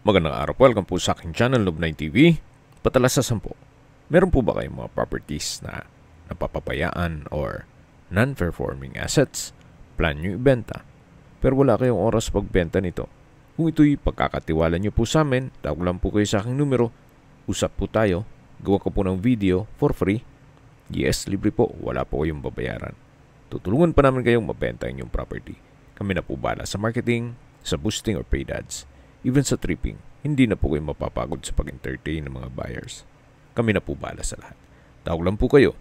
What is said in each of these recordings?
Magandang araw po. Welcome po sa aking channel, Love9 TV. Patalas sa 10. Meron po ba kayong mga properties na napapabayaan or non-performing assets? Plan nyo ibenta, pero wala kayong oras pagbenta nito. Kung ito'y pagkakatiwala nyo po sa amin, tawag lang po kayo sa aking numero. Usap po tayo. Gawa ko po ng video for free. Yes, libre po. Wala po kayong babayaran. Tutulungan pa namin kayong mabenta inyong property. Kami na po bala sa marketing, sa boosting or paid ads. Even sa tripping, hindi na po kayo mapapagod sa pag-entertain ng mga buyers. Kami na po bala sa lahat. Tawag lang po kayo.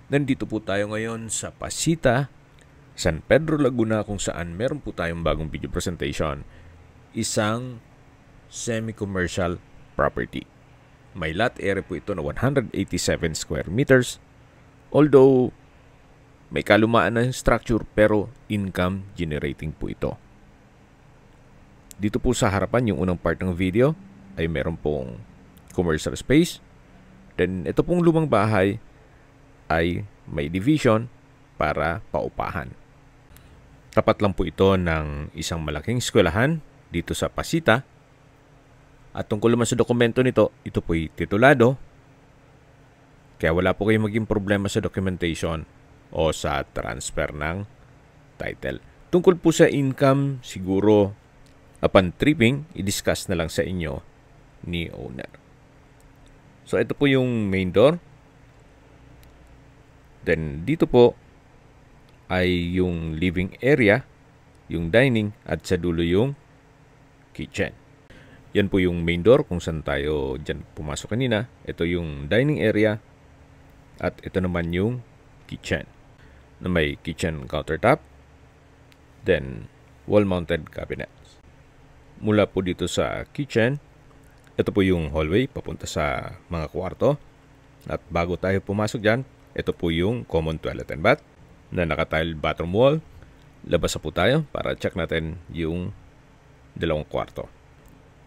Nandito po tayo ngayon sa Pasita, San Pedro, Laguna, kung saan meron po tayong bagong video presentation. Isang semi-commercial property. May lot area po ito na 187 square meters. Although may kalumaan na structure pero income generating po ito. Dito po sa harapan, yung unang part ng video ay meron pong commercial space. Then ito pong lumang bahay ay may division para paupahan. Tapat lang po ito ng isang malaking eskwelahan dito sa Pasita. At tungkol naman sa dokumento nito, ito po'y titulado. Kaya wala po kayong maging problema sa documentation o sa transfer ng title. Tungkol po sa income, siguro upon tripping, i-discuss na lang sa inyo ni owner. So, ito po yung main door. Then, dito po ay yung living area, yung dining, at sa dulo yung kitchen. Yan po yung main door kung saan tayo dyan pumasok kanina. Ito yung dining area at ito naman yung kitchen na may kitchen countertop, then wall-mounted cabinets. Mula po dito sa kitchen, ito po yung hallway papunta sa mga kwarto. At bago tayo pumasok dyan, ito po yung common toilet and bath na naka-tile bathroom wall. Labas na po tayo para check natin yung dalawang kwarto.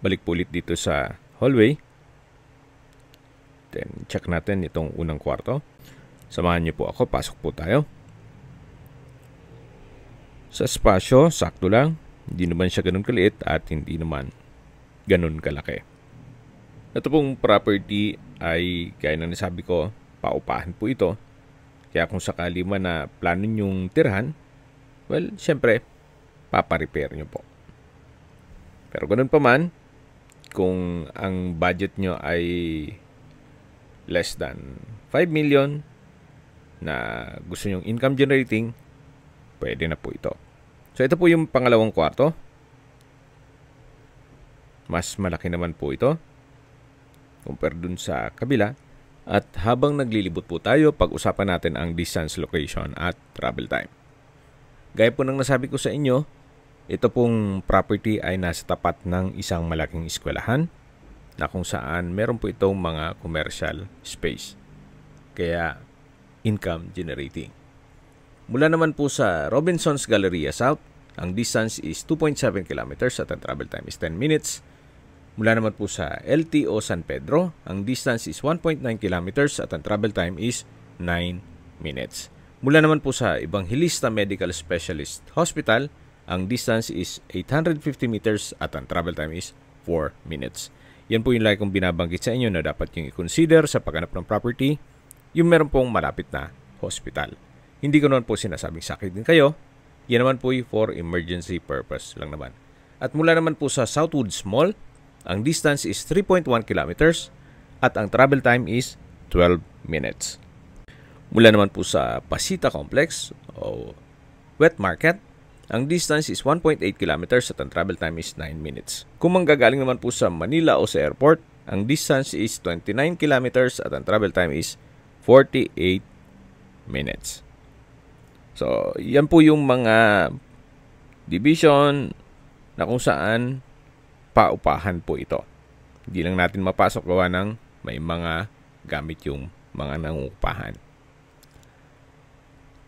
Balik po ulit dito sa hallway. Then check natin itong unang kwarto. Samahan niyo po ako, pasok po tayo. Sa espasyo, sakto lang. Hindi naman siya ganun kaliit at hindi naman ganun kalaki. Ito pong property ay, gaya ng nasabi ko, paupahan po ito. Kaya kung sakali man na plano nyong tirahan, well, syempre, paparepair nyo po. Pero ganun pa man, kung ang budget nyo ay less than 5 million na gusto nyong income generating, pwede na po ito. So, ito po yung pangalawang kwarto. Mas malaki naman po ito compare dun sa kabila. At habang naglilibot po tayo, pag-usapan natin ang distance, location, at travel time. Gaya po ng nasabi ko sa inyo, ito pong property ay nasa tapat ng isang malaking eskwelahan na kung saan meron po itong mga commercial space. Kaya, income generating. Mula naman po sa Robinson's Galleria South, ang distance is 2.7 kilometers at ang travel time is 10 minutes. Mula naman po sa LTO San Pedro, ang distance is 1.9 kilometers at ang travel time is 9 minutes. Mula naman po sa Evangelista Medical Specialist Hospital, ang distance is 850 meters at ang travel time is 4 minutes. Yan po yung lagi kong binabanggit sa inyo na dapat yung i-consider sa paghanap ng property, yung meron pong malapit na hospital. Hindi ko naman po sinasabing sakit din kayo. Yan naman po for emergency purpose lang naman. At mula naman po sa Southwoods Mall, ang distance is 3.1 kilometers at ang travel time is 12 minutes. Mula naman po sa Pasita Complex o Wet Market, ang distance is 1.8 kilometers at ang travel time is 9 minutes. Kung manggagaling naman po sa Manila o sa airport, ang distance is 29 kilometers at ang travel time is 48 minutes. So, yan po yung mga division na kung saan paupahan po ito. Hindi lang natin mapasok gawa ng may mga gamit yung mga nangungupahan.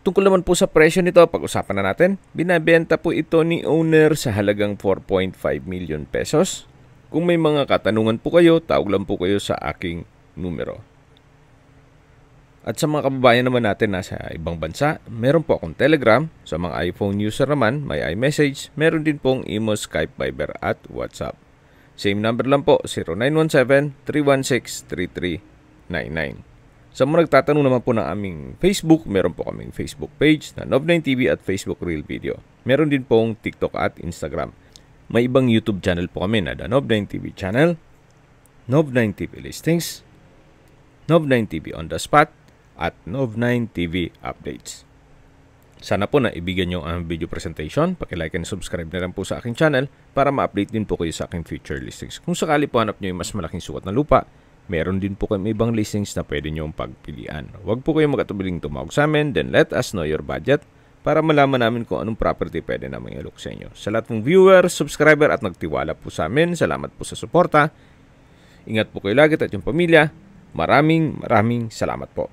Tungkol naman po sa presyo nito, pag-usapan na natin. Binabenta po ito ni owner sa halagang 4.5 million pesos. Kung may mga katanungan po kayo, tawag lang po kayo sa aking numero. At sa mga kababayan naman natin nasa ibang bansa, meron po akong Telegram. Sa mga iPhone user naman, may iMessage. Meron din pong Imo, Skype, Viber at WhatsApp. Same number lang po, 0917-316-3399. Sa mga nagtatanong naman po ng aming Facebook, meron po kaming Facebook page na Nov9TV at Facebook Real Video. Meron din pong TikTok at Instagram. May ibang YouTube channel po kami na The Nov9TV Channel, Nov9TV Listings, Nov9TV On The Spot, at Nov9TV Updates. Sana po na ibigyan nyo ang video presentation. Paki-like and subscribe na lang po sa aking channel para ma-update din po kayo sa aking future listings. Kung sakali po hanap nyo yung mas malaking sukat na lupa, meron din po kami ibang listings na pwede nyong pagpilian. Huwag po kayong magkatubiling tumawag sa amin, then let us know your budget para malaman namin kung anong property pwede namin i-look sa inyo. Sa lahat ng viewer, subscriber at nagtiwala po sa amin, salamat po sa suporta. Ingat po kayo lagi at yung pamilya. Maraming salamat po.